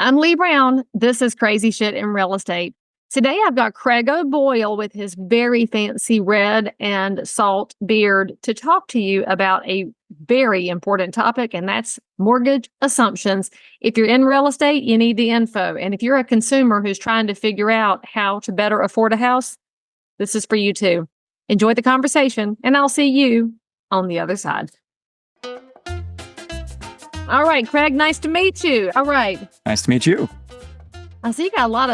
I'm Leigh Brown. This is Crazy Shit in Real Estate. Today I've got Craig O'Boyle with his very fancy red and salt beard to talk to you about a very important topic, and that's mortgage assumptions. If you're in real estate, you need the info. And if you're a consumer who's trying to figure out how to better afford a house, this is for you too. Enjoy the conversation, and I'll see you on the other side. All right, Craig, nice to meet you. All right. Nice to meet you. I see you got a lot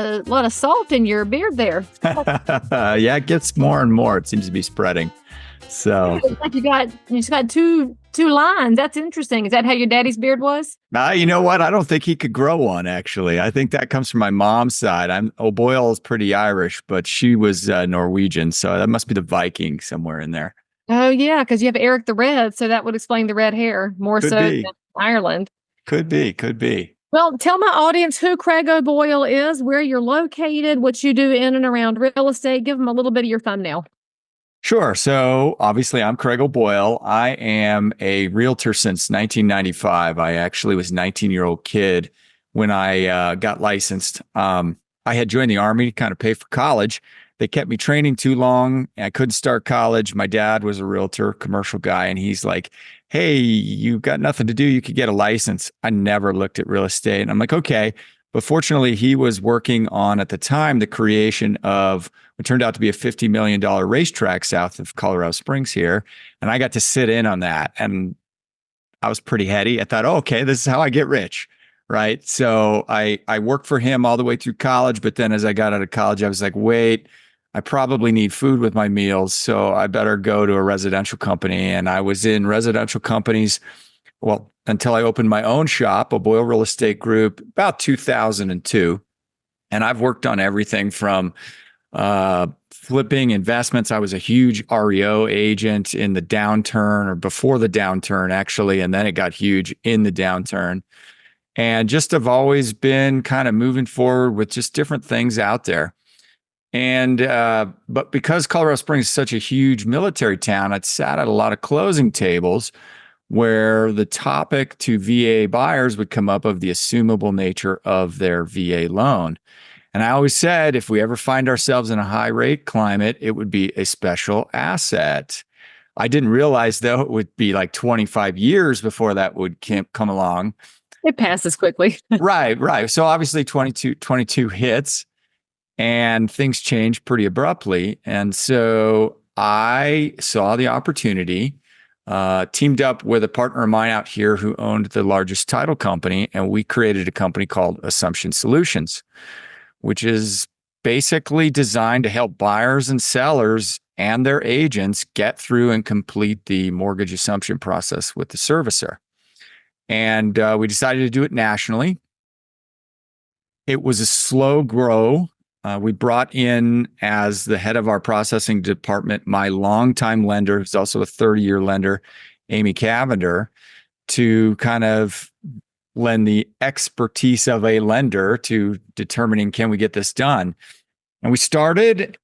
of salt in your beard there. Yeah, it gets more and more. It seems to be spreading. So It's like you just got two lines. That's interesting. Is that how your daddy's beard was? you know what? I don't think he could grow one, actually. I think that comes from my mom's side. O'Boyle is pretty Irish, but she was Norwegian. So that must be the Viking somewhere in there. Oh yeah, because you have Eric the Red, so that would explain the red hair more Could so be. than Ireland. Could be. Well, tell my audience who Craig O'Boyle is, where you're located, what you do in and around real estate. Give them a little bit of your thumbnail. Sure. So obviously, I'm Craig O'Boyle. I am a realtor since 1995. I actually was a 19-year-old kid when I got licensed. I had joined the Army to kind of pay for college. They kept me training too long. I couldn't start college. My dad was a realtor, commercial guy, and he's like, hey, you got nothing to do. You could get a license. I never looked at real estate. And I'm like, okay. But fortunately, he was working on, at the time, the creation of what turned out to be a $50 million racetrack south of Colorado Springs here. And I got to sit in on that. And I was pretty heady. I thought, oh, okay, this is how I get rich. Right. So I worked for him all the way through college. But then as I got out of college, I was like, wait, I probably need food with my meals. So I better go to a residential company. And I was in residential companies, well, until I opened my own shop, O'Boyle Real Estate Group, about 2002. And I've worked on everything from flipping investments. I was a huge REO agent in the downturn, or before the downturn, actually. And then it got huge in the downturn. And just have always been kind of moving forward with just different things out there. And but because Colorado Springs is such a huge military town, I'd sat at a lot of closing tables where the topic to VA buyers would come up of the assumable nature of their VA loan. And I always said, if we ever find ourselves in a high rate climate, it would be a special asset. I didn't realize, though, it would be like 25 years before that would come along. It passes quickly. Right. So obviously 22 hits. And things changed pretty abruptly. And so I saw the opportunity, teamed up with a partner of mine out here who owned the largest title company. And we created a company called Assumption Solutions, which is basically designed to help buyers and sellers and their agents get through and complete the mortgage assumption process with the servicer. And we decided to do it nationally. It was a slow grow. We brought in, as the head of our processing department, my longtime lender, who's also a 30-year lender, Amy Cavender, to kind of lend the expertise of a lender to determining, can we get this done? And we started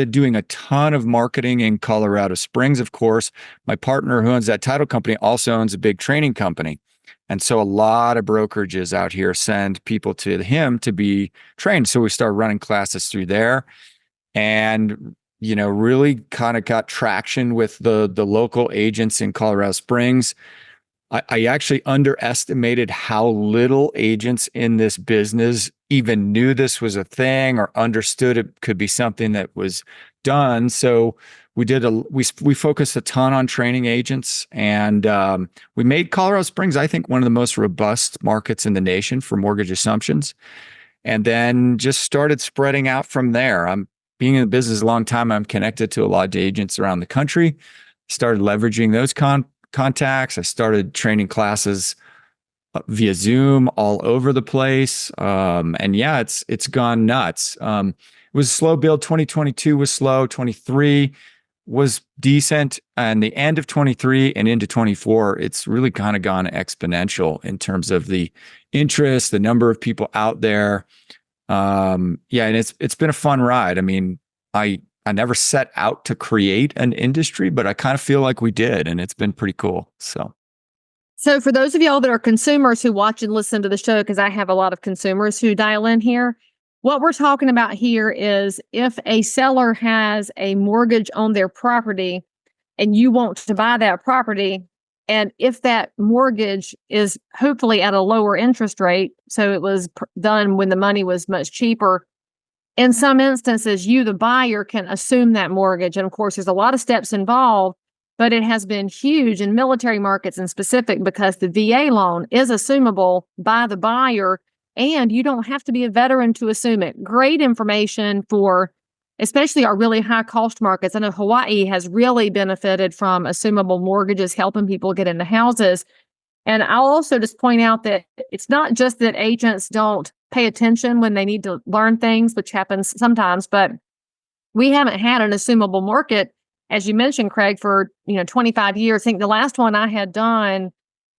doing a ton of marketing in Colorado Springs, of course. My partner who owns that title company also owns a big training company. And so a lot of brokerages out here send people to him to be trained. So we started running classes through there and, really kind of got traction with the local agents in Colorado Springs. I actually underestimated how little agents in this business even knew this was a thing or understood it could be something that was done. So we focused a ton on training agents, and we made Colorado Springs, I think, one of the most robust markets in the nation for mortgage assumptions, and then just started spreading out from there. I'm being in the business a long time. I'm connected to a lot of agents around the country, started leveraging those contacts. I started training classes via Zoom all over the place. And yeah, it's gone nuts. It was a slow build. 2022 was slow. 23 was decent. And the end of 23 and into 24, it's really kind of gone exponential in terms of the interest, the number of people out there. And it's been a fun ride. I mean, I never set out to create an industry, but I kind of feel like we did, and it's been pretty cool. So So for those of y'all that are consumers who watch and listen to the show, because I have a lot of consumers who dial in here, what we're talking about here is if a seller has a mortgage on their property and you want to buy that property, and if that mortgage is hopefully at a lower interest rate, so it was done when the money was much cheaper, in some instances, you, the buyer, can assume that mortgage. And of course, there's a lot of steps involved, but it has been huge in military markets in specific because the VA loan is assumable by the buyer, and you don't have to be a veteran to assume it. Great information for especially our really high cost markets. I know Hawaii has really benefited from assumable mortgages, helping people get into houses. And I'll also just point out that it's not just that agents don't pay attention when they need to learn things, which happens sometimes, but we haven't had an assumable market, as you mentioned, Craig, for 25 years. I think the last one I had done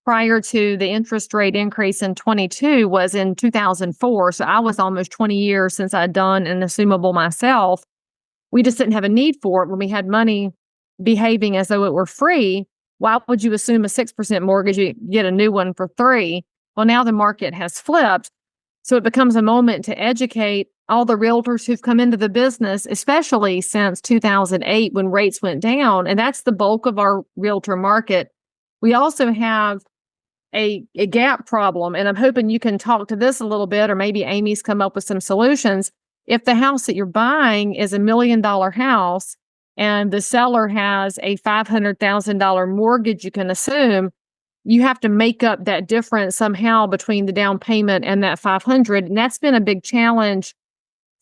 prior to the interest rate increase in 22 was in 2004. So I was almost 20 years since I'd done an assumable myself. We just didn't have a need for it when we had money behaving as though it were free. Why would you assume a 6% mortgage? You get a new one for 3%. Well, now the market has flipped. So it becomes a moment to educate all the realtors who've come into the business, especially since 2008 when rates went down. And that's the bulk of our realtor market. We also have a gap problem. And I'm hoping you can talk to this a little bit, or maybe Amy's come up with some solutions. If the house that you're buying is $1 million house and the seller has a $500,000 mortgage you can assume, you have to make up that difference somehow between the down payment and that 500. And that's been a big challenge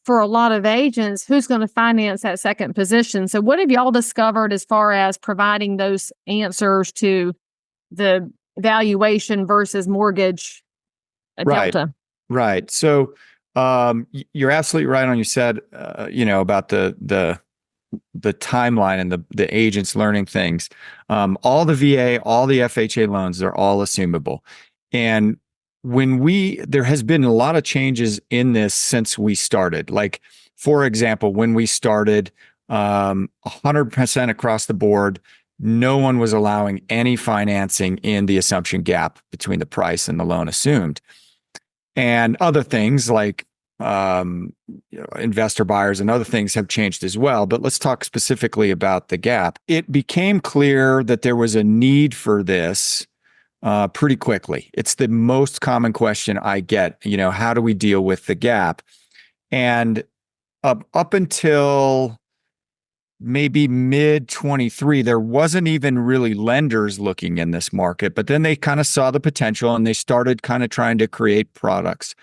for a lot of agents. Who's going to finance that second position? So what have y'all discovered as far as providing those answers to the valuation versus mortgage delta? Right. So you're absolutely right on. You said, about the timeline and the agents learning things. All the VA, all the FHA loans, they're all assumable. And there has been a lot of changes in this since we started. Like, for example, when we started, 100% across the board, no one was allowing any financing in the assumption gap between the price and the loan assumed. And other things like investor buyers and other things have changed as well. But let's talk specifically about the gap. It became clear that there was a need for this pretty quickly. It's the most common question I get, how do we deal with the gap? And up until maybe mid 23, there wasn't even really lenders looking in this market, but then they kind of saw the potential and they started kind of trying to create products.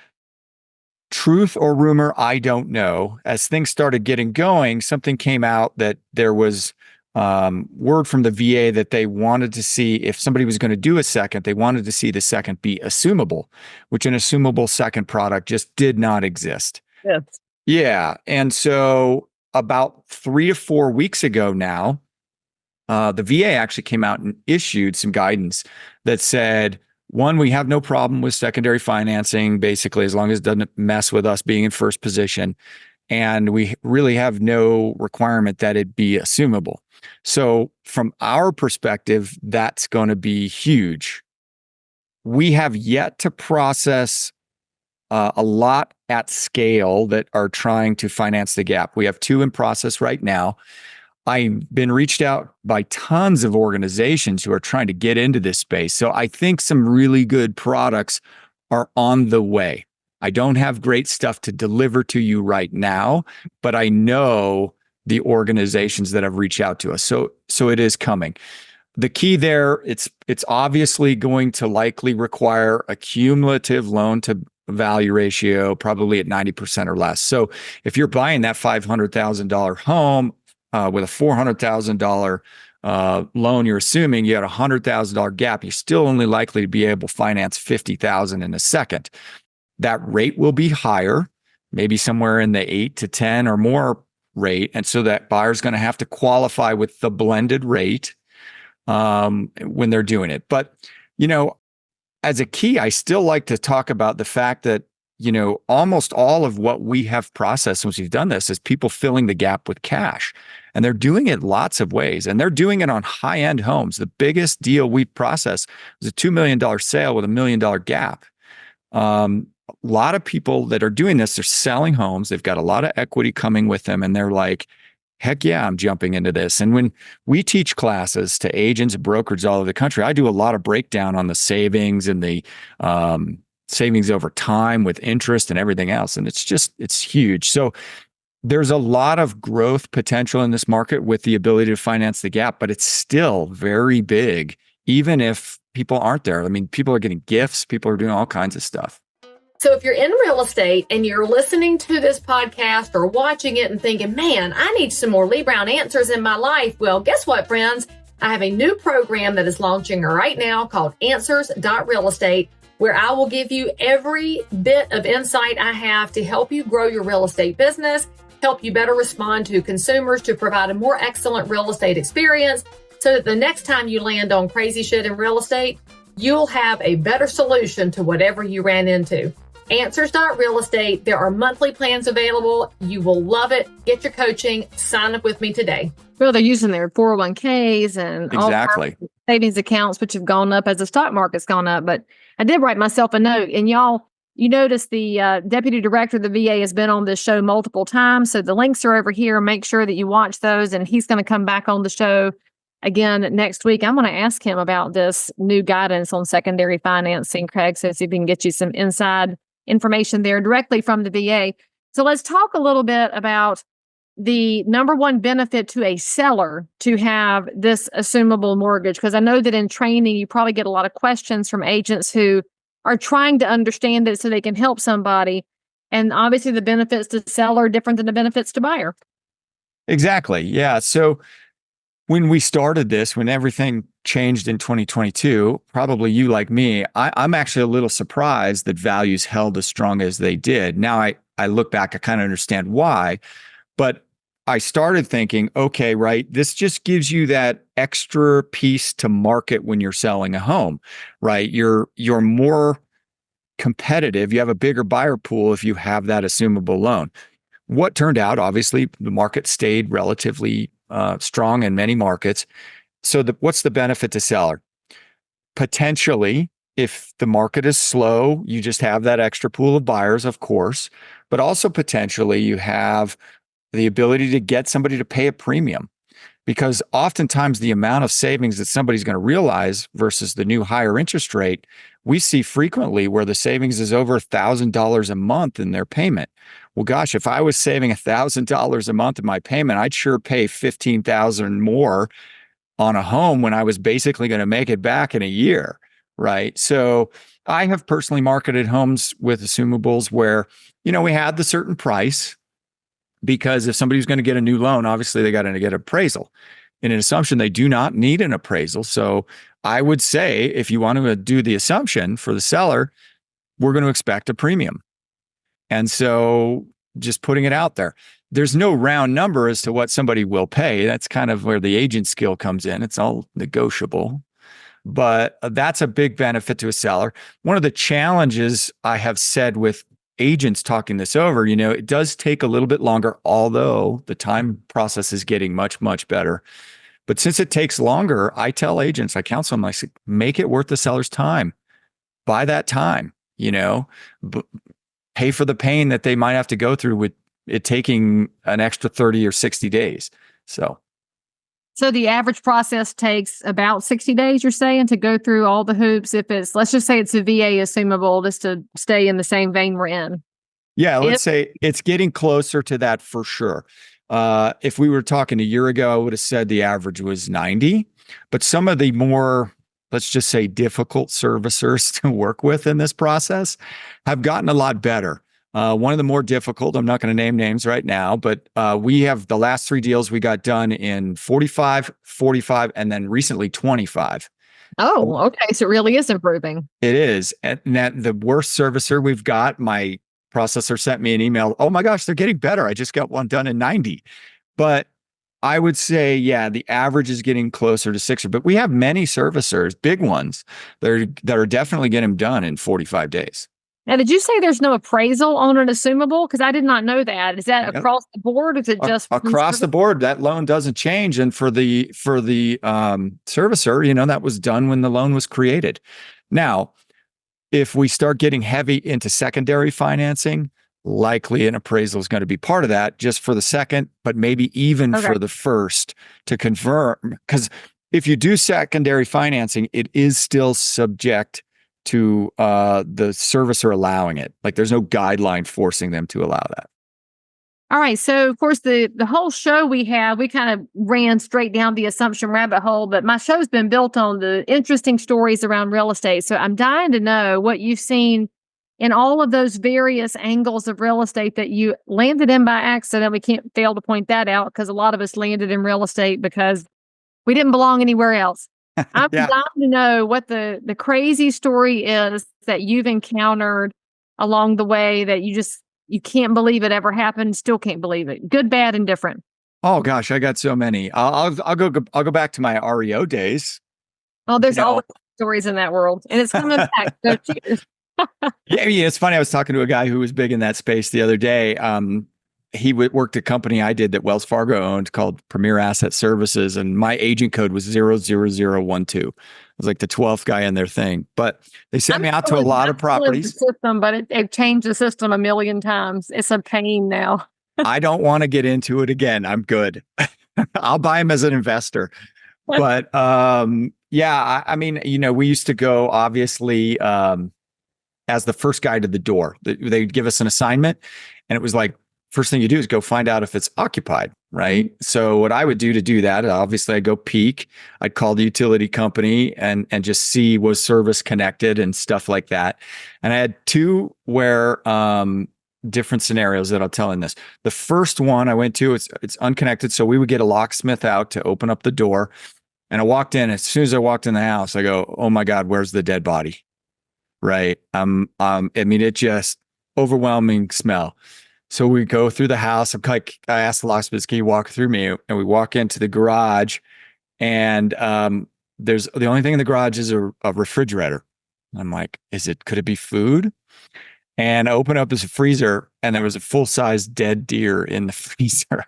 Truth or rumor, I don't know. As things started getting going, something came out that there was word from the VA that they wanted to see, if somebody was going to do a second, they wanted to see the second be assumable, which an assumable second product just did not exist. Yes. Yeah. And so about 3 to 4 weeks ago now, the VA actually came out and issued some guidance that said, one, we have no problem with secondary financing, basically, as long as it doesn't mess with us being in first position. And we really have no requirement that it be assumable. So from our perspective, that's going to be huge. We have yet to process a lot at scale that are trying to finance the gap. We have 2 in process right now. I've been reached out by tons of organizations who are trying to get into this space. So I think some really good products are on the way. I don't have great stuff to deliver to you right now, but I know the organizations that have reached out to us. So it is coming. The key there, it's obviously going to likely require a cumulative loan to value ratio, probably at 90% or less. So if you're buying that $500,000 home with a $400,000 loan, you're assuming you had a $100,000 gap, you're still only likely to be able to finance $50,000 in a second. That rate will be higher, maybe somewhere in the 8 to 10 or more rate. And so that buyer's going to have to qualify with the blended rate when they're doing it. But, as a key, I still like to talk about the fact that, almost all of what we have processed since we've done this is people filling the gap with cash. And they're doing it lots of ways. And they're doing it on high-end homes. The biggest deal we processed was a $2 million sale with $1 million gap. A lot of people that are doing this, they're selling homes. They've got a lot of equity coming with them. And they're like, heck yeah, I'm jumping into this. And when we teach classes to agents and brokers all over the country, I do a lot of breakdown on the savings and the savings over time with interest and everything else. And it's huge. So there's a lot of growth potential in this market with the ability to finance the gap, but it's still very big, even if people aren't there. I mean, people are getting gifts, people are doing all kinds of stuff. So if you're in real estate and you're listening to this podcast or watching it and thinking, man, I need some more Leigh Brown answers in my life. Well, guess what, friends? I have a new program that is launching right now called Answers.Real-Estate, where I will give you every bit of insight I have to help you grow your real estate business, help you better respond to consumers, to provide a more excellent real estate experience so that the next time you land on crazy shit in real estate, you'll have a better solution to whatever you ran into. Answers.Real-Estate. There are monthly plans available. You will love it. Get your coaching. Sign up with me today. Well, they're using their 401ks and exactly all savings accounts, which have gone up as the stock market's gone up. But I did write myself a note. And y'all, you notice the deputy director of the VA has been on this show multiple times. So the links are over here. Make sure that you watch those. And he's going to come back on the show again next week. I'm going to ask him about this new guidance on secondary financing, Craig, so see if we can get you some inside information there directly from the VA. So let's talk a little bit about the number one benefit to a seller to have this assumable mortgage, because I know that in training, you probably get a lot of questions from agents who are trying to understand it so they can help somebody. And obviously the benefits to seller are different than the benefits to buyer. Exactly. Yeah. So when we started this, when everything changed in 2022, probably you like me, I'm actually a little surprised that values held as strong as they did. Now I look back, I kind of understand why, but I started thinking, okay, right, this just gives you that extra piece to market when you're selling a home, right? You're more competitive. You have a bigger buyer pool if you have that assumable loan. What turned out, obviously, the market stayed relatively strong in many markets. So what's the benefit to seller? Potentially, if the market is slow, you just have that extra pool of buyers, of course, but also potentially you have the ability to get somebody to pay a premium, because oftentimes the amount of savings that somebody's going to realize versus the new higher interest rate, we see frequently where the savings is over $1,000 a month in their payment. Well, gosh, if I was saving $1,000 a month in my payment, I'd sure pay $15,000 more on a home when I was basically going to make it back in a year, right? So I have personally marketed homes with assumables where, we had the certain price, because if somebody was going to get a new loan, obviously they got to get appraisal. In an assumption, they do not need an appraisal. So I would say, if you want to do the assumption for the seller, we're going to expect a premium. And so just putting it out there, there's no round number as to what somebody will pay. That's kind of where the agent skill comes in. It's all negotiable, but that's a big benefit to a seller. One of the challenges I have said with agents talking this over, it does take a little bit longer, although the time process is getting much, much better. But since it takes longer, I tell agents, I counsel them, I say, make it worth the seller's time. Buy that time, pay for the pain that they might have to go through with it taking an extra 30 or 60 days. So the average process takes about 60 days, you're saying, to go through all the hoops. If it's, let's just say it's a VA assumable, just to stay in the same vein we're in. Yeah, let's say it's getting closer to that for sure. If we were talking a year ago, I would have said the average was 90, but some of the more, let's just say, difficult servicers to work with in this process have gotten a lot better. One of the more difficult, I'm not going to name names right now, but we have the last 3 deals we got done in 45, 45, and then recently 25. Oh, okay. So it really is improving. It is. And that the worst servicer we've got, my processor sent me an email. Oh my gosh, they're getting better. I just got one done in 90. But I would say, yeah, the average is getting closer to 60, but we have many servicers, big ones, that are definitely getting them done in 45 days. Now, did you say there's no appraisal on an assumable? Because I did not know that. Is that Yep. across the board? Or is it just Across the board, that loan doesn't change. And for the servicer, that was done when the loan was created. Now, if we start getting heavy into secondary financing, likely an appraisal is going to be part of that, just for the second, but maybe even Okay. for the first to confirm. Because if you do secondary financing, it is still subject to the servicer allowing it. Like there's no guideline forcing them to allow that. All right. So, of course, the whole show we kind of ran straight down the assumption rabbit hole, but my show's been built on the interesting stories around real estate. So, I'm dying to know what you've seen in all of those various angles of real estate that you landed in by accident. We can't fail to point that out because a lot of us landed in real estate because we didn't belong anywhere else. I'm Yeah. dying to know what the crazy story is that you've encountered along the way that you can't believe it ever happened, still can't believe it. Good, bad, and different. Oh gosh, I got so many. I'll go back to my REO days. Oh, You there's know, always stories in that world, and it's coming back. So cheers. yeah, it's funny. I was talking to a guy who was big in that space the other day. He worked a company I did that Wells Fargo owned called Premier Asset Services, and my agent code was 00012. I was like the 12th guy in their thing, but they sent me out to a lot of I'm still in the properties. system, but they've changed the system a million times. It's a pain now. I don't want to get into it again. I'm good. I'll buy them as an investor. But yeah, I mean, we used to go obviously as the first guy to the door. They'd give us an assignment, and it was like, first thing you do is go find out if it's occupied, right? Mm-hmm. So what I would do to do that, obviously I'd go peek, I'd call the utility company and just see was service connected and stuff like that. And I had two where different scenarios that I'll tell in this. The first one I went to, it's unconnected. So we would get a locksmith out to open up the door. And I walked in. As soon as I walked in the house, I go, "Oh my God, where's the dead body?" Right. I mean, it just overwhelming smell. So we go through the house. I asked the locksmith, "Can you walk through me?" And we walk into the garage, and there's the only thing in the garage is a refrigerator. I'm like, could it be food? And I open up this freezer, and there was a full-size dead deer in the freezer.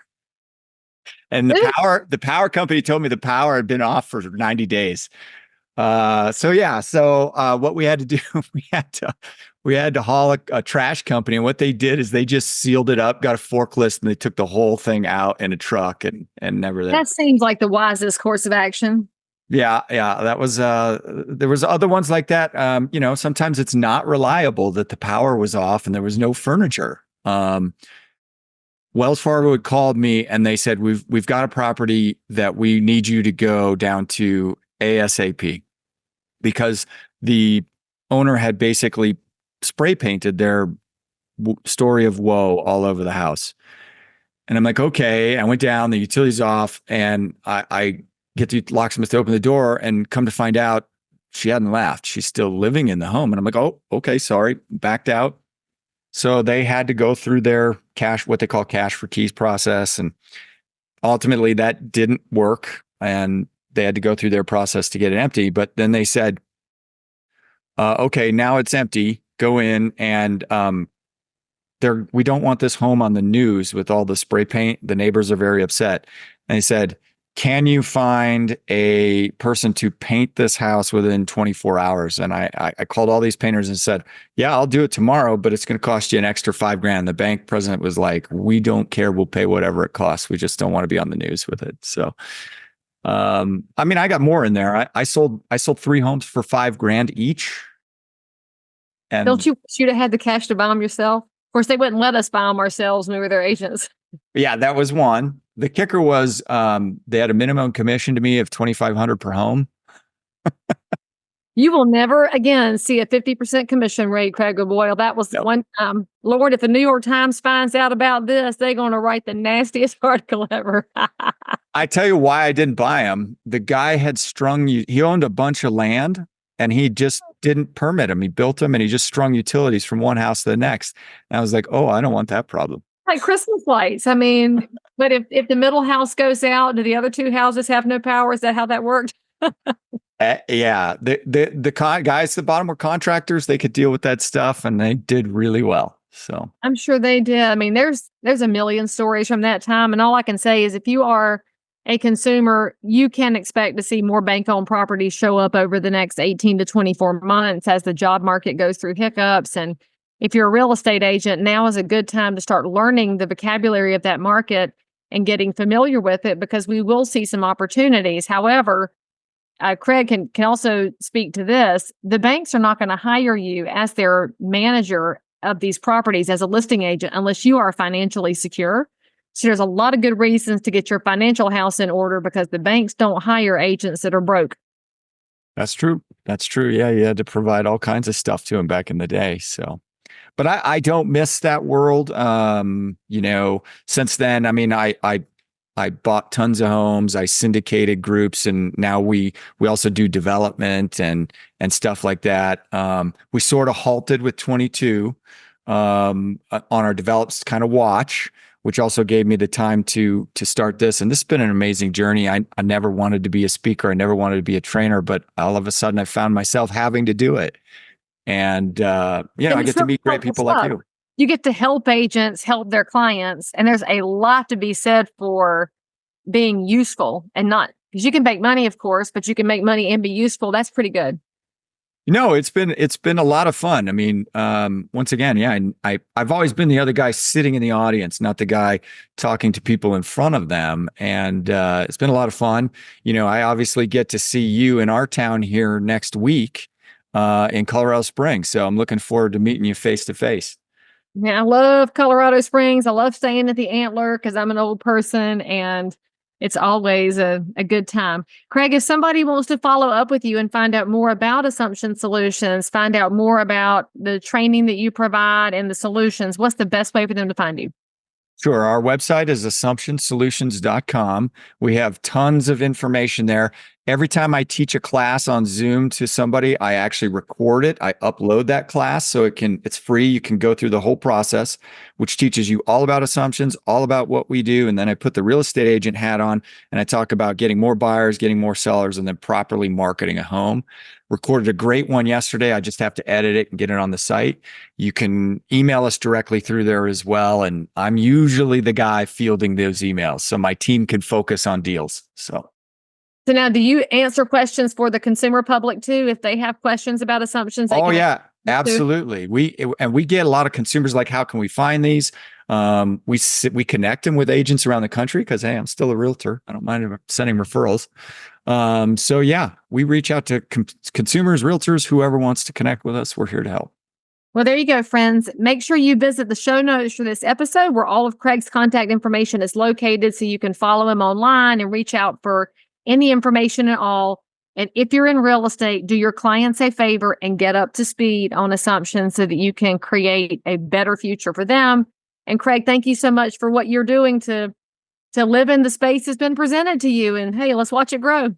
And the power company told me the power had been off for 90 days. So what we had to do, we had to haul a trash company. And what they did is they just sealed it up, got a forklift, and they took the whole thing out in a truck and never. That seems like the wisest course of action. Yeah. That was, there was other ones like that. Sometimes it's not reliable that the power was off and there was no furniture. Wells Fargo had called me and they said, we've got a property that we need you to go down to ASAP, because the owner had basically spray painted their story of woe all over the house. And I'm like, okay. I went down, the utilities off, and I get the locksmith to open the door, and come to find out she hadn't left. She's still living in the home. And I'm like, oh, okay, sorry, backed out. So they had to go through their what they call cash for keys process. And ultimately that didn't work. And they had to go through their process to get it empty. But then they said, okay, now it's empty. Go in and we don't want this home on the news with all the spray paint. The neighbors are very upset. And they said, can you find a person to paint this house within 24 hours? And I called all these painters and said, yeah, I'll do it tomorrow, but it's going to cost you an extra $5,000. The bank president was like, we don't care. We'll pay whatever it costs. We just don't want to be on the news with it. So, I mean, I got more in there. I sold 3 homes for $5,000 each. And don't you wish you'd have had the cash to buy them yourself? Of course, they wouldn't let us buy them ourselves when we were their agents. Yeah, that was one. The kicker was they had a minimum commission to me of $2,500 per home. You will never again see a 50% commission rate, Craig O'Boyle. That was one time. Lord, if the New York Times finds out about this, they're going to write the nastiest article ever. I tell you why I didn't buy them. The guy had he owned a bunch of land, and he just didn't permit them. He built them, and he just strung utilities from one house to the next. And I was like, oh, I don't want that problem. Like Christmas lights. I mean, but if the middle house goes out, do the other 2 houses have no power? Is that how that worked? Yeah, guys at the bottom were contractors. They could deal with that stuff, and they did really well. So I'm sure they did. I mean, there's a million stories from that time, and all I can say is if you are a consumer, you can expect to see more bank-owned properties show up over the next 18 to 24 months as the job market goes through hiccups. And if you're a real estate agent, now is a good time to start learning the vocabulary of that market and getting familiar with it because we will see some opportunities. However, Craig can also speak to this. The banks are not going to hire you as their manager of these properties as a listing agent unless you are financially secure. So there's a lot of good reasons to get your financial house in order because the banks don't hire agents that are broke. that's true. That's true. Yeah, you had to provide all kinds of stuff to them back in the day. So, but I don't miss that world. Since then, I mean, I bought tons of homes. I syndicated groups, and now we also do development and stuff like that. We sort of halted with 22 on our develops kind of watch, which also gave me the time to start this. And this has been an amazing journey. I never wanted to be a speaker. I never wanted to be a trainer, but all of a sudden I found myself having to do it. And I get to meet great people like you. You get to help agents help their clients. And there's a lot to be said for being useful and not because you can make money, of course, but you can make money and be useful. That's pretty good. It's been a lot of fun. I mean, once again, yeah, I've always been the other guy sitting in the audience, not the guy talking to people in front of them. And it's been a lot of fun. I obviously get to see you in our town here next week in Colorado Springs. So I'm looking forward to meeting you face to face. Yeah, I love Colorado Springs. I love staying at the Antler because I'm an old person and it's always a good time. Craig, if somebody wants to follow up with you and find out more about Assumption Solutions, find out more about the training that you provide and the solutions, what's the best way for them to find you? Sure. Our website is assumptionsolutions.com. We have tons of information there. Every time I teach a class on Zoom to somebody, I actually record it. I upload that class so it's free. You can go through the whole process, which teaches you all about assumptions, all about what we do. And then I put the real estate agent hat on and I talk about getting more buyers, getting more sellers, and then properly marketing a home. Recorded a great one yesterday. I just have to edit it and get it on the site. You can email us directly through there as well. And I'm usually the guy fielding those emails so my team can focus on deals. So now do you answer questions for the consumer public too? If they have questions about assumptions? Oh yeah, absolutely. We get a lot of consumers like, how can we find these? We connect them with agents around the country because, hey, I'm still a realtor. I don't mind sending referrals. So yeah, we reach out to consumers, realtors, whoever wants to connect with us. We're here to help. Well, there you go, friends. Make sure you visit the show notes for this episode where all of Craig's contact information is located so you can follow him online and reach out for any information at all. And if you're in real estate, do your clients a favor and get up to speed on assumptions so that you can create a better future for them. And Craig, thank you so much for what you're doing to live in the space that's been presented to you. And hey, let's watch it grow.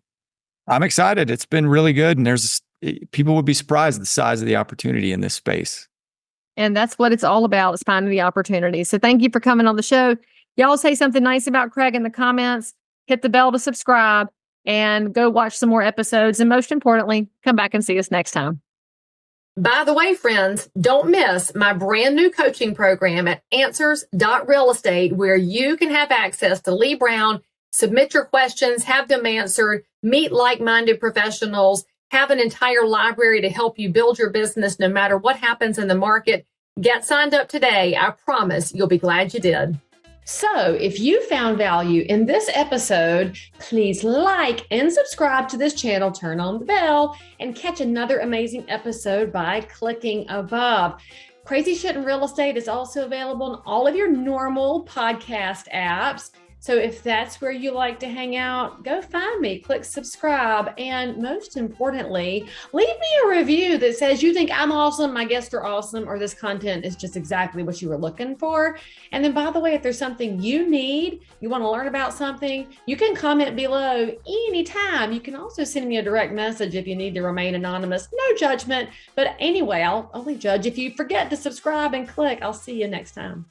I'm excited. It's been really good. And people would be surprised at the size of the opportunity in this space. And that's what it's all about, is finding the opportunity. So thank you for coming on the show. Y'all say something nice about Craig in the comments. Hit the bell to subscribe and go watch some more episodes. And most importantly, come back and see us next time. By the way, friends, don't miss my brand new coaching program at answers.realestate, where you can have access to Leigh Brown, submit your questions, have them answered, meet like-minded professionals, have an entire library to help you build your business no matter what happens in the market. Get signed up today. I promise you'll be glad you did. So if you found value in this episode, please like and subscribe to this channel, turn on the bell, and catch another amazing episode by clicking above. Crazy Shit in Real Estate is also available in all of your normal podcast apps. So if that's where you like to hang out, go find me, click subscribe, and most importantly, leave me a review that says you think I'm awesome, my guests are awesome, or this content is just exactly what you were looking for. And then, by the way, if there's something you need, you want to learn about something, you can comment below anytime. You can also send me a direct message if you need to remain anonymous. No judgment. But anyway, I'll only judge if you forget to subscribe and click. I'll see you next time.